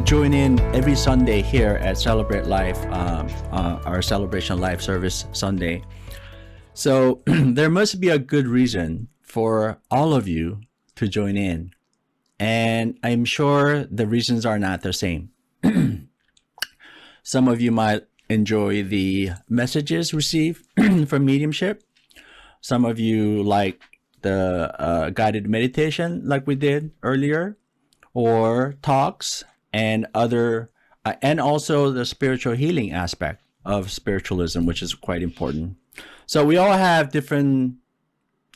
join in every Sunday here at Celebrate Life, our Celebration Life service Sunday. So there must be a good reason for all of you to join in. And I'm sure the reasons are not the same. Some of you might enjoy the messages received from mediumship. Some of you like the guided meditation like we did earlier, or talks and other, and also the spiritual healing aspect of spiritualism, which is quite important. So we all have different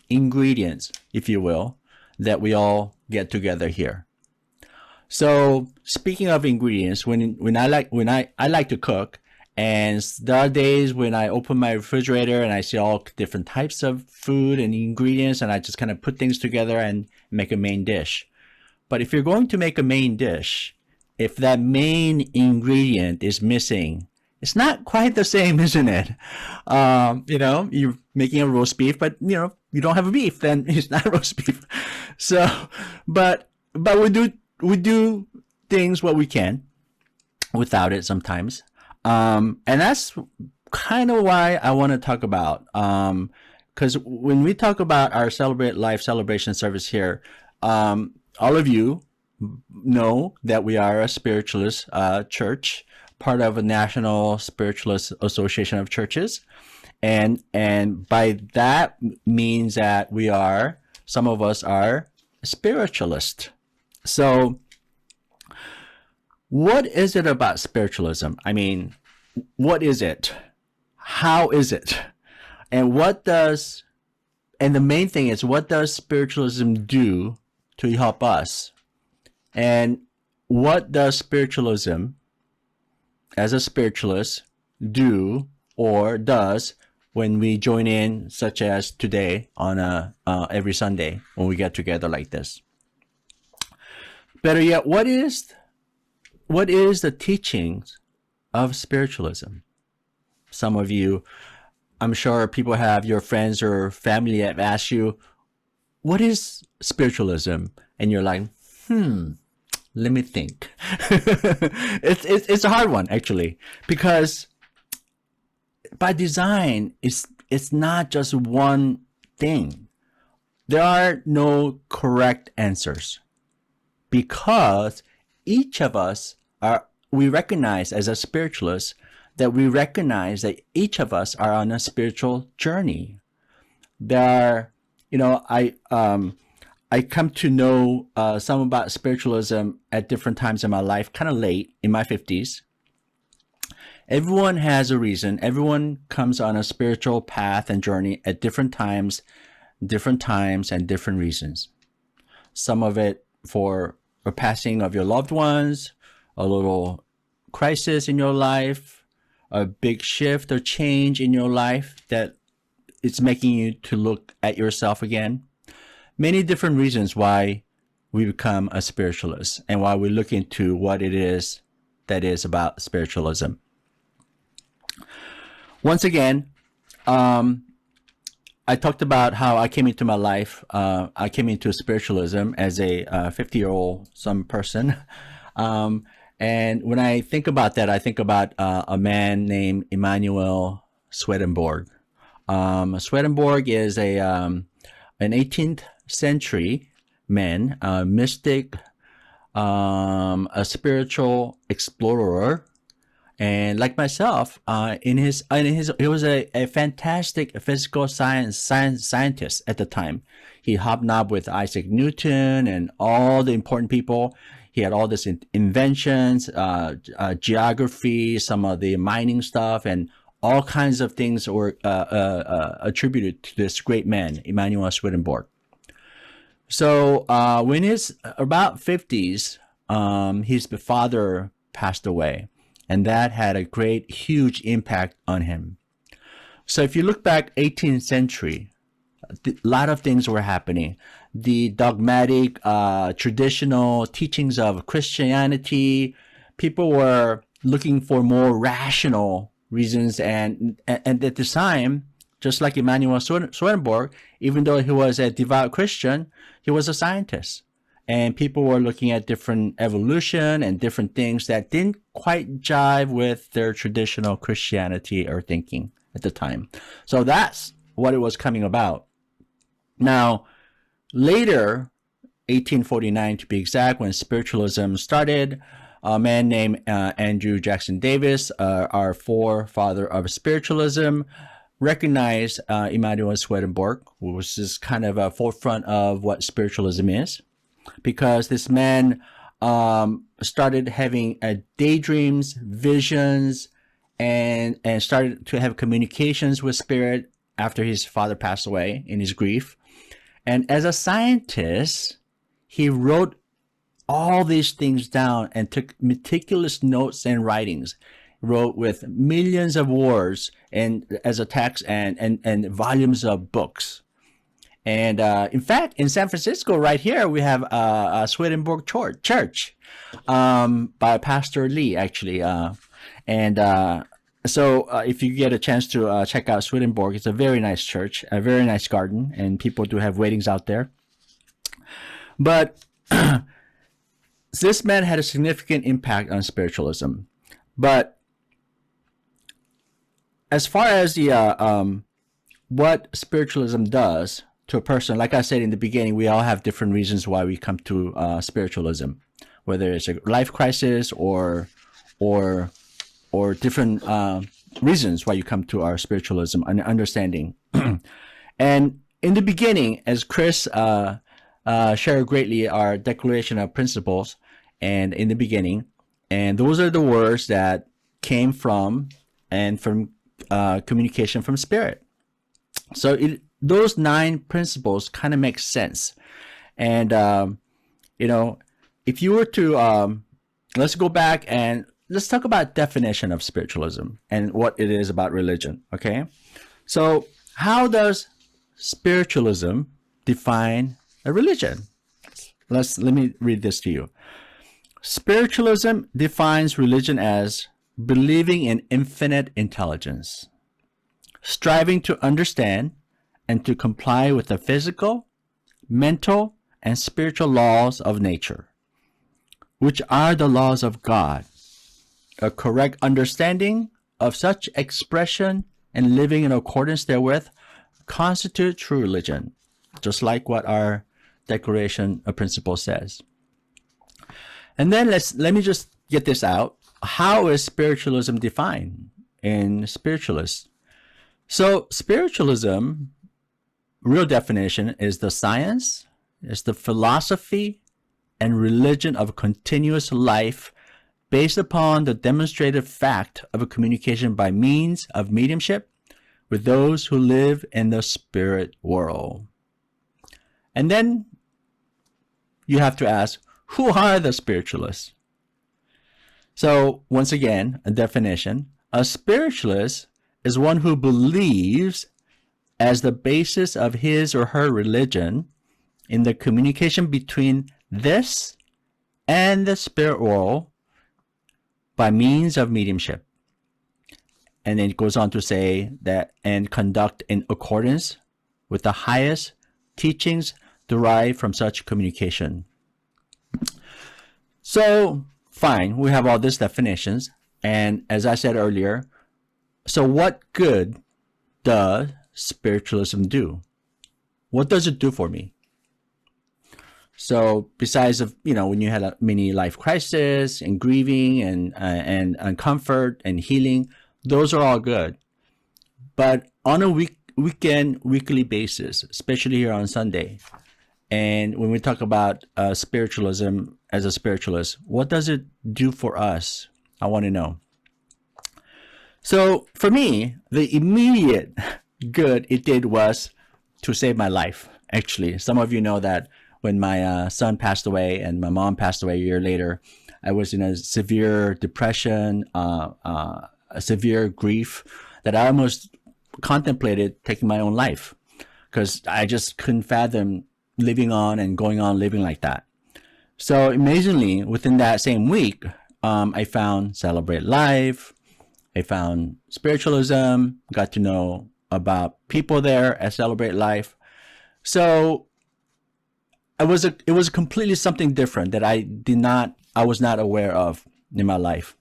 ingredients, if you will, that we all get together here. So speaking of ingredients, when I like to cook, and there are days when I open my refrigerator and I see all different types of food and ingredients, and I just kind of put things together and make a main dish. But if you're going to make a main dish, if that main ingredient is missing, it's not quite the same, isn't it? You're making a roast beef, but you don't have a beef, then it's not roast beef. So, but we do things what we can without it sometimes. And that's kind of why I want to talk about, because when we talk about our Celebrate Life celebration service here, all of you know that we are a spiritualist church, part of a National Spiritualist Association of Churches. And by that means that some of us are spiritualists. So what is it about spiritualism? I mean, what is it? How is it? And the main thing is, what does spiritualism do to help us? And what does spiritualism, as a spiritualist, do or does when we join in, such as today on every Sunday when we get together like this? Better yet, what is the teachings of spiritualism? Some of you, I'm sure people have, your friends or family have asked you, what is spiritualism? And you're like, let me think. It's a hard one, actually, because by design, it's not just one thing. There are no correct answers, because each of us we recognize as a spiritualist that each of us are on a spiritual journey. There are, I come to know some about spiritualism at different times in my life, kind of late in my 50s. Everyone has a reason. Everyone comes on a spiritual path and journey at different times and different reasons. Some of it for a passing of your loved ones, a little crisis in your life, a big shift or change in your life that it's making you to look at yourself again. Many different reasons why we become a spiritualist and why we look into what it is that is about spiritualism. Once again, I talked about how I came into my life. I came into spiritualism as a 50-year-old some person. And when I think about that, I think about a man named Emanuel Swedenborg. Swedenborg is an 18th century man, a mystic, a spiritual explorer. And like myself, he was a fantastic physical scientist at the time. He hobnobbed with Isaac Newton and all the important people. He had all these inventions, geography, some of the mining stuff, and all kinds of things were attributed to this great man, Emanuel Swedenborg. So when he's about 50s, his father passed away. And that had a great, huge impact on him. So if you look back 18th century, a lot of things were happening. The dogmatic, traditional teachings of Christianity, people were looking for more rational reasons. And at the time, just like Emanuel Swedenborg, even though he was a devout Christian, he was a scientist. and people were looking at different evolution and different things that didn't quite jive with their traditional Christianity or thinking at the time. So that's what it was coming about. Now, later, 1849 to be exact, when spiritualism started, a man named Andrew Jackson Davis, our forefather of spiritualism, recognized Immanuel Swedenborg, who was just kind of a forefront of what spiritualism is, because this man started having daydreams, visions, and started to have communications with spirit after his father passed away in his grief. And as a scientist, he wrote all these things down and took meticulous notes and writings, wrote with millions of words and as a text and volumes of books. And in fact, in San Francisco, right here, we have a Swedenborg church by Pastor Lee, actually. So if you get a chance to check out Swedenborg, it's a very nice church, a very nice garden, and people do have weddings out there. But this man had a significant impact on spiritualism. But as far as the what spiritualism does to a person, like I said in the beginning, we all have different reasons why we come to spiritualism, whether it's a life crisis or different reasons why you come to our spiritualism and understanding. And in the beginning, as Chris shared greatly our declaration of principles, and in the beginning, and those are the words that came from communication from spirit. So those 9 principles kind of make sense. And if you were to let's go back and let's talk about definition of spiritualism and what it is about religion. Okay, so how does spiritualism define a religion? Let me read this to you. Spiritualism defines religion as believing in infinite intelligence, striving to understand and to comply with the physical, mental, and spiritual laws of nature, which are the laws of God. A correct understanding of such expression and living in accordance therewith constitute true religion, just like what our Declaration of Principles says. And then let me just get this out. How is spiritualism defined in Spiritualists? So spiritualism, real definition, is the science, is the philosophy and religion of continuous life based upon the demonstrated fact of a communication by means of mediumship with those who live in the spirit world. And then you have to ask, who are the spiritualists? So once again, a definition: a spiritualist is one who believes as the basis of his or her religion in the communication between this and the spirit world by means of mediumship. And then it goes on to say that, and conduct in accordance with the highest teachings derived from such communication. So fine, we have all these definitions, and as I said earlier, so what good does spiritualism do? What does it do for me? So besides of, when you had a mini life crisis and grieving and comfort and healing, those are all good. But on a weekly basis, especially here on Sunday, and when we talk about spiritualism as a spiritualist, what does it do for us? I want to know. So for me, the immediate good it did was to save my life. Actually, some of you know that when my son passed away and my mom passed away a year later, I was in a severe depression, a severe grief that I almost contemplated taking my own life because I just couldn't fathom living on and going on living like that. So amazingly, within that same week, I found Celebrate Life. I found Spiritualism, got to know about people there at Celebrate Life. So it was completely something different that I was not aware of in my life.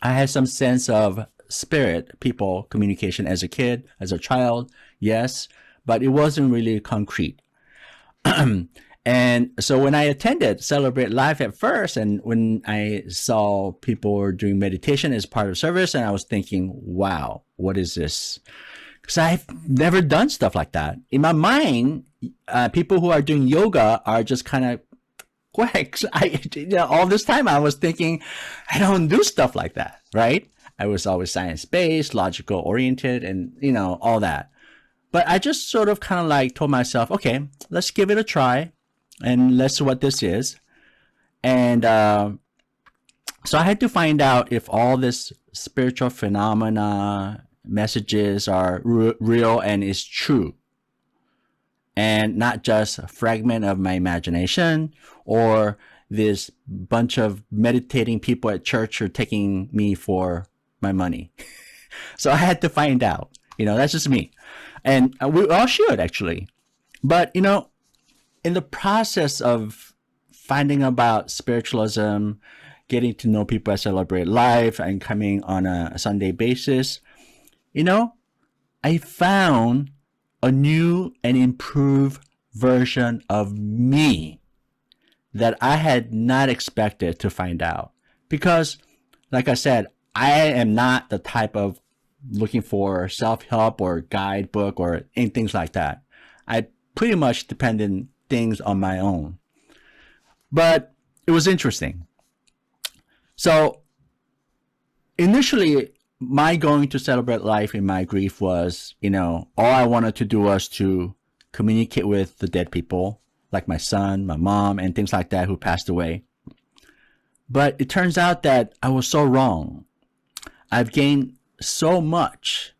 I had some sense of spirit, people, communication as a kid, as a child, yes, but it wasn't really concrete. And so when I attended Celebrate Life at first, and when I saw people were doing meditation as part of service, and I was thinking, wow, what is this? Because I've never done stuff like that. In my mind, people who are doing yoga are just kind of quacks. All this time I was thinking, I don't do stuff like that, right? I was always science-based, logical oriented, and all that. But I just sort of kind of like told myself, okay, let's give it a try, and let's see what this is. And so I had to find out if all this spiritual phenomena messages are real and is true, and not just a fragment of my imagination, or this bunch of meditating people at church are taking me for my money. So I had to find out. That's just me. And we all should, actually. But, in the process of finding about spiritualism, getting to know people at Celebrate Life, and coming on a Sunday basis, I found a new and improved version of me that I had not expected to find out. Because, like I said, I am not the type of looking for self-help or guidebook or things like that. I pretty much depend on things on my own. But it was interesting. So initially, my going to Celebrate Life in my grief was, all I wanted to do was to communicate with the dead people, like my son, my mom, and things like that who passed away. But it turns out that I was so wrong. I've gained so much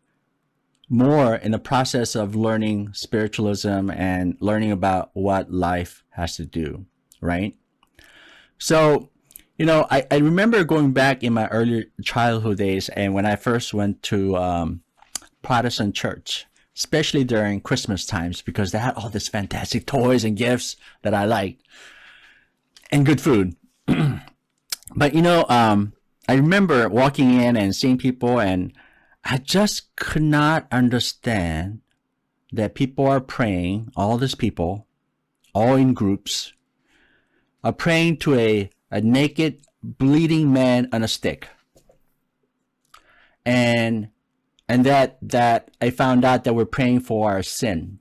more in the process of learning spiritualism and learning about what life has to do, right? So, I remember going back in my early childhood days, and when I first went to Protestant church, especially during Christmas times, because they had all these fantastic toys and gifts that I liked, and good food. But, I remember walking in and seeing people, and I just could not understand that people are praying, all these people, all in groups, are praying to a naked, bleeding man on a stick. And that I found out that we're praying for our sin.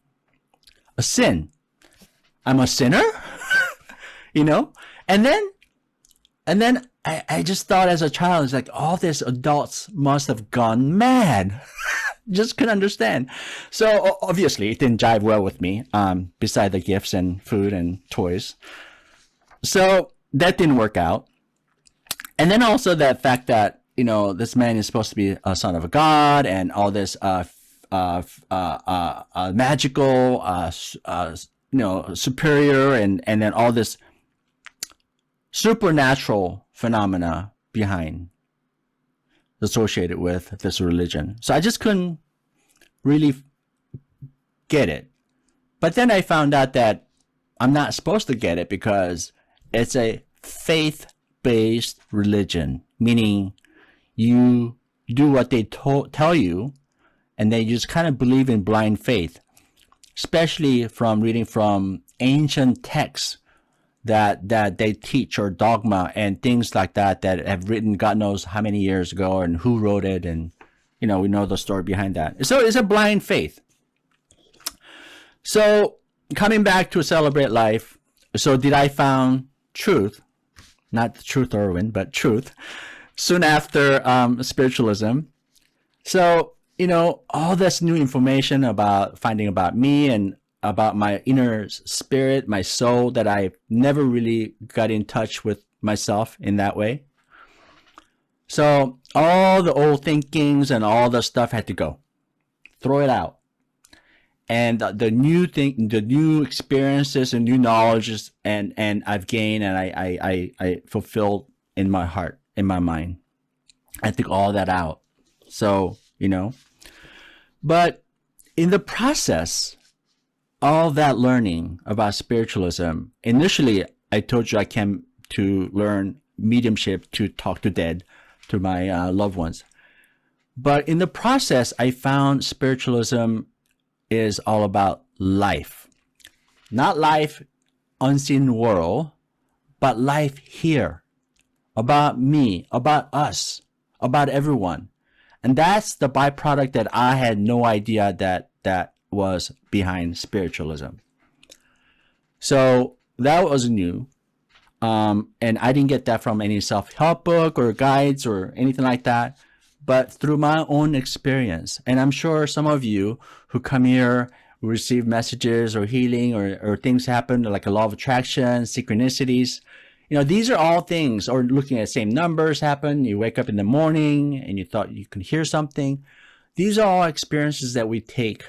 A sin. I'm a sinner? And then I just thought as a child, it's like all these adults must have gone mad. Just couldn't understand. So obviously it didn't jive well with me, beside the gifts and food and toys. So that didn't work out. And then also that fact that, this man is supposed to be a son of a god, and all this magical, superior, and then all this supernatural phenomena behind, associated with this religion. So I just couldn't really get it. But then I found out that I'm not supposed to get it, because it's a faith-based religion, meaning you do what they tell you, and then you just kind of believe in blind faith, especially from reading from ancient texts that they teach, or dogma and things like that have written God knows how many years ago, and who wrote it, and we know the story behind that. So it's a blind faith. So coming back to Celebrate Life, so did I found truth, not the truth Irwin, but truth, soon after spiritualism. So all this new information about finding about me and about my inner spirit, my soul, that I never really got in touch with myself in that way. So all the old thinkings and all the stuff had to go. Throw it out. And the new experiences and new knowledges and I've gained, and I fulfilled in my heart, in my mind. I took all that out. So, but in the process all that learning about spiritualism, initially I told you I came to learn mediumship to talk to dead, to my loved ones. But in the process, I found spiritualism is all about life. Not life unseen world, but life here. About me, about us, about everyone. And that's the byproduct that I had no idea that was behind spiritualism. So that was new. And I didn't get that from any self-help book or guides or anything like that, but through my own experience. And I'm sure some of you who come here receive messages or healing or things happen, like a law of attraction, synchronicities. You know, these are all things, or looking at the same numbers happen. You wake up in the morning and you thought you could hear something. These are all experiences that we take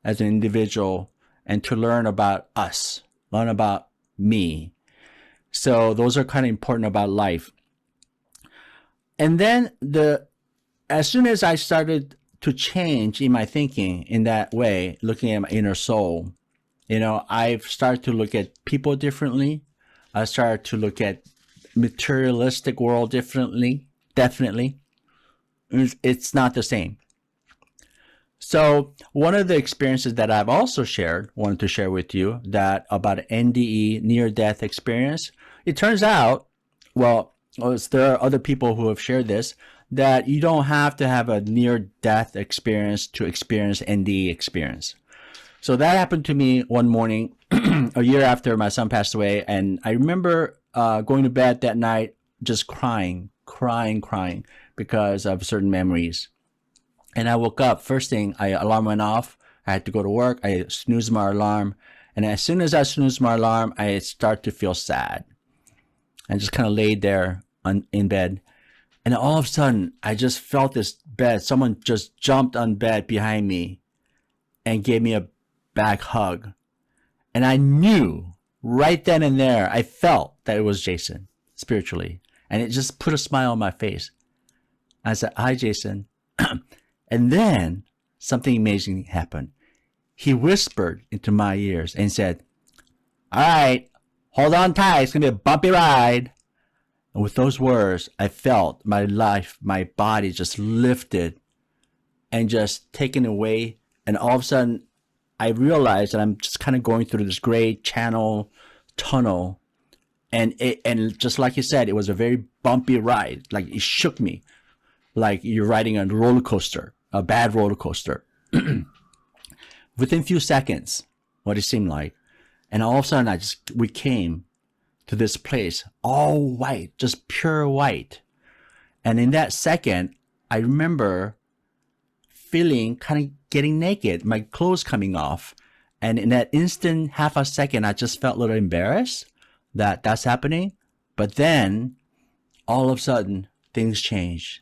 as an individual and to learn about us, learn about me. So those are kind of important about life. And then as soon as I started to change in my thinking in that way, looking at my inner soul, you know, I've started to look at people differently. I started to look at materialistic world differently. Definitely. It's not the same. So one of the experiences that I've also wanted to share with you, that about NDE, near-death experience. It turns out, well, there are other people who have shared this, that you don't have to have a near-death experience to experience NDE experience. So that happened to me one morning, a year after my son passed away, and I remember going to bed that night just crying because of certain memories. And I woke up, first thing, alarm went off. I had to go to work. I snoozed my alarm. And as soon as I snoozed my alarm, I start to feel sad. I just kind of laid there in bed. And all of a sudden, I just felt this bed. Someone just jumped on bed behind me and gave me a back hug. And I knew right then and there, I felt that it was Jason, spiritually. And it just put a smile on my face. I said, "Hi, Jason." And then something amazing happened. He whispered into my ears and said, "All right, hold on tight. It's going to be a bumpy ride." And with those words, I felt my life, my body just lifted and just taken away. And all of a sudden, I realized that I'm just kind of going through this gray tunnel. And just like you said, it was a very bumpy ride. Like it shook me. Like you're riding a roller coaster, a bad roller coaster. Within a few seconds, what it seemed like. And all of a sudden, we came to this place, all white, just pure white. And in that second, I remember feeling kind of getting naked, my clothes coming off. And in that instant, half a second, I just felt a little embarrassed that that's happening. But then, all of a sudden, things changed.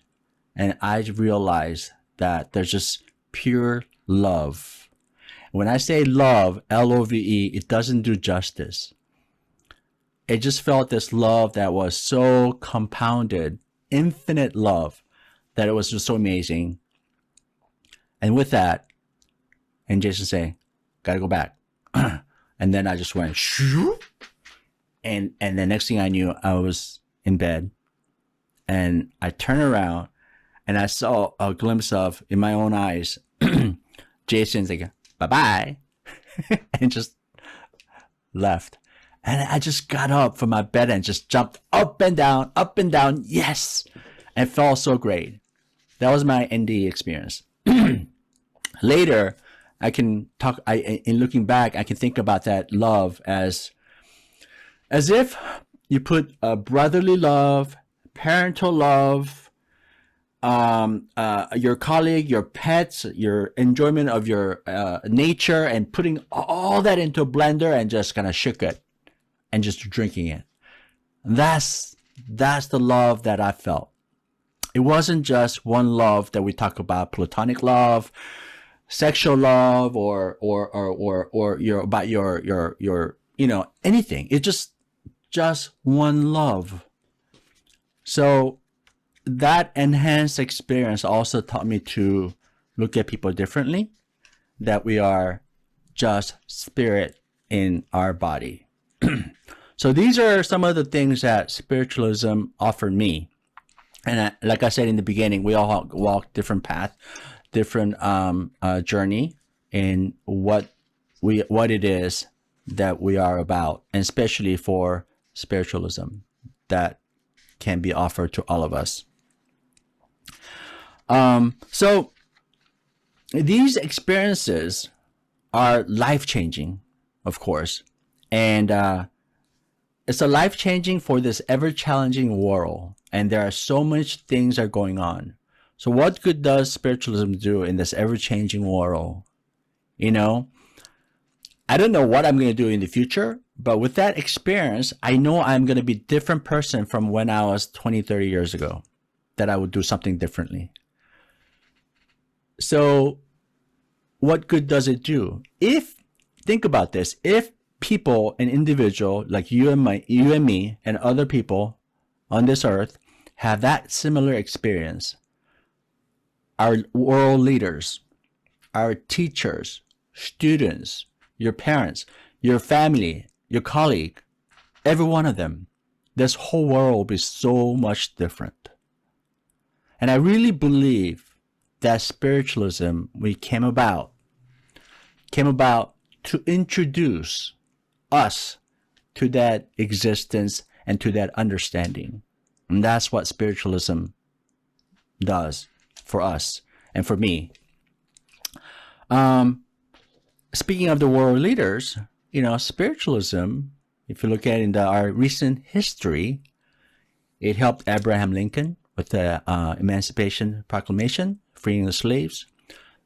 And I realized that there's just pure love. When I say love, L-O-V-E, it doesn't do justice. It just felt this love that was so compounded, infinite love, that it was just so amazing. And with that, and Jason saying, "Gotta go back." And then I just went, shoo. And the next thing I knew, I was in bed. And I turned around. And I saw a glimpse of, in my own eyes, Jason's like, "Bye-bye," and just left. And I just got up from my bed and just jumped up and down, yes! And it felt so great. That was my NDE experience. Later, I can talk, in looking back, I can think about that love as if you put a brotherly love, parental love, your colleague, your pets, your enjoyment of your nature, and putting all that into a blender and just kind of shook it and just drinking it. That's the love that I felt. It wasn't just one love that we talk about, platonic love, sexual love, or your anything. It's just one love. So that enhanced experience also taught me to look at people differently, that we are just spirit in our body. So these are some of the things that spiritualism offered me. And like I said in the beginning, we all walk different path, different journey in what it is that we are about, and especially for spiritualism that can be offered to all of us. So these experiences are life-changing, of course, and it's a life-changing for this ever-challenging world, and there are so much things are going on. So what good does spiritualism do in this ever-changing world? You know, I don't know what I'm going to do in the future, but with that experience, I know I'm going to be a different person from when I was 20, 30 years ago, that I would do something differently. So what good does it do? Think about this, if people, an individual like you and me and other people on this earth have that similar experience, our world leaders, our teachers, students, your parents, your family, your colleague, every one of them, this whole world will be so much different. And I really believe that spiritualism came about to introduce us to that existence and to that understanding. And that's what spiritualism does for us and for me. Speaking of the world leaders, spiritualism, if you look at it in our recent history, it helped Abraham Lincoln with the Emancipation Proclamation, freeing the slaves,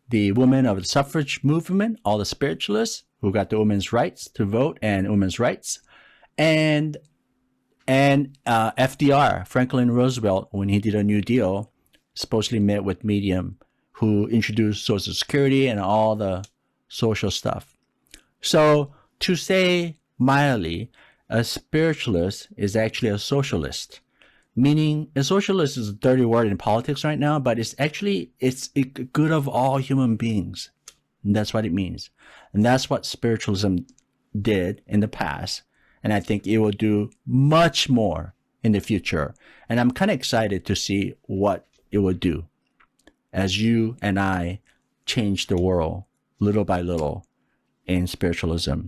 the women of the suffrage movement, all the spiritualists who got the women's rights to vote and women's rights, and FDR, Franklin Roosevelt, when he did a New Deal, supposedly met with Medium, who introduced Social Security and all the social stuff. So to say mildly, a spiritualist is actually a socialist, meaning a socialist is a dirty word in politics right now, but it's good of all human beings. And that's what it means. And that's what spiritualism did in the past. And I think it will do much more in the future. And I'm kind of excited to see what it will do as you and I change the world little by little in spiritualism.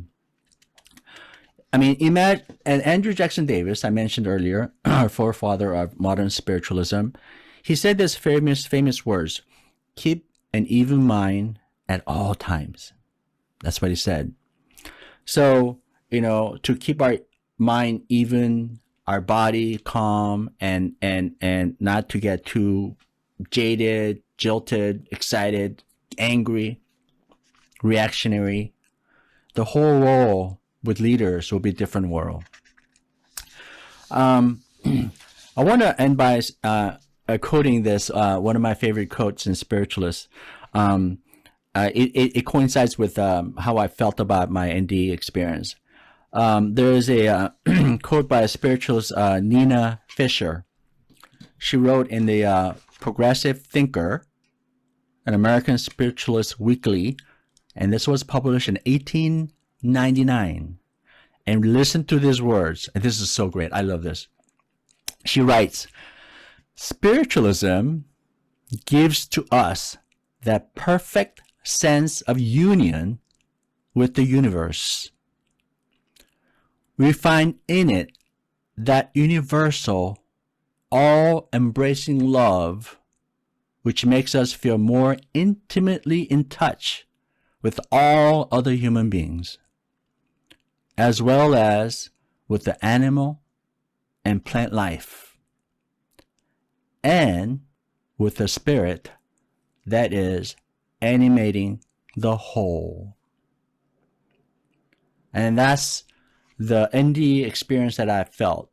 I mean, imagine, and Andrew Jackson Davis, I mentioned earlier, our forefather of modern spiritualism, he said this famous words: keep an even mind at all times. That's what he said. So, to keep our mind even, our body calm, and not to get too jaded, jilted, excited, angry, reactionary. The whole world with leaders will be a different world. I want to end by quoting this, one of my favorite quotes in Spiritualist. It coincides with how I felt about my ND experience. There is a quote by a spiritualist, Nina Fisher. She wrote in the Progressive Thinker, an American Spiritualist Weekly, and this was published in 1899. And listen to these words, and this is so great. I love this. She writes, "Spiritualism gives to us that perfect sense of union with the universe. We find in it that universal, all-embracing love, which makes us feel more intimately in touch with all other human beings, as well as with the animal and plant life, and with the spirit that is animating the whole." And that's the ND experience that I felt.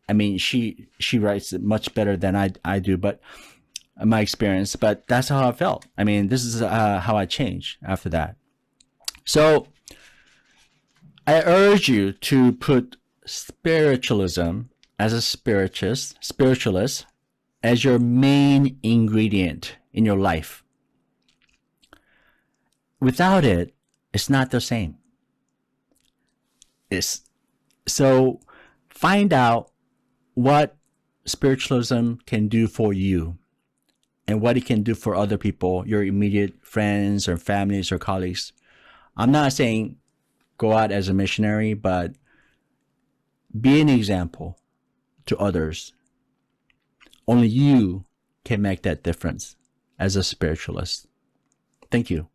I mean, she writes it much better than I do, but my experience, but that's how I felt. I mean, this is how I changed after that. So I urge you to put spiritualism as a spiritualist as your main ingredient in your life. Without it, It's not the same. It's so find out what spiritualism can do for you and what it can do for other people, your immediate friends or families or colleagues. I'm not saying go out as a missionary, but be an example to others. Only you can make that difference as a spiritualist. Thank you.